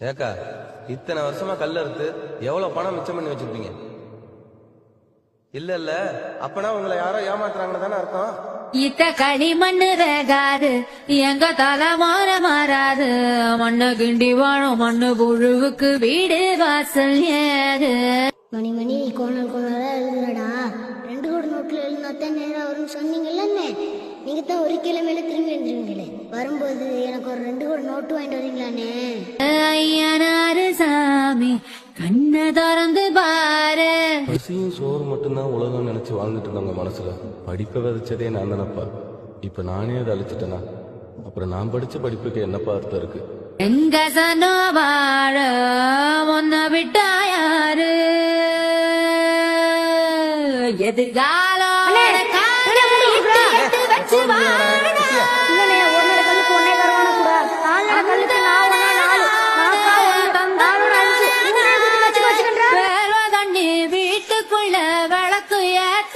ஏக்கா இத்தனை வருஷமா கல்ல அறுத்து எவ்வளவு பணம் மிச்சம் பண்ணி வச்சிருப்பீங்க? இல்ல இல்ல, அப்பனா உங்களை யாரோ ஏமாத்துறாங்கன்னு தானே அர்த்தம். இத்த களி மண்ணு வேகாது, எங்க தலைமாற மாறாது. மண்ணு கிண்டி வாழும் மண்ணு புழுவுக்கு வீடு வாசல் ஏது. மணி மணி கோணல் கோணலா எழுதுனடா. 2 கோடி நோட்டுல எழுதினாத்தான் நேரம் வரும்னு சொன்னீங்கல்ல. நீங்க தான் 1 கிலோமீட்டர் திரும்பி எழுந்துருவீங்களே. வரும்போது எனக்கு ஒரு 2 கோடி நோட்டு வாங்கிட்டு வரீங்களானே? ஐயனாரு சாமி கண்ண திறந்து பாரு. பசியும் சோறு மட்டும்தான் உலகம் நினைச்சு வாழ்ந்துட்டு இருந்தவங்க மனசுல படிப்பை விதைச்சதே நான் தானப்பா. இப்ப நானே அதை அழிச்சிட்டேனா அப்புறம் நான் படிச்ச படிப்புக்கு என்னப்பா அர்த்தம் இருக்கு? எங்க சனோ வாழ ஒன்ன விட்டா யாரு? எதிர்காலம் வச்சு வாழ. வீட்டுக்குள்ள விளக்கு ஏத்த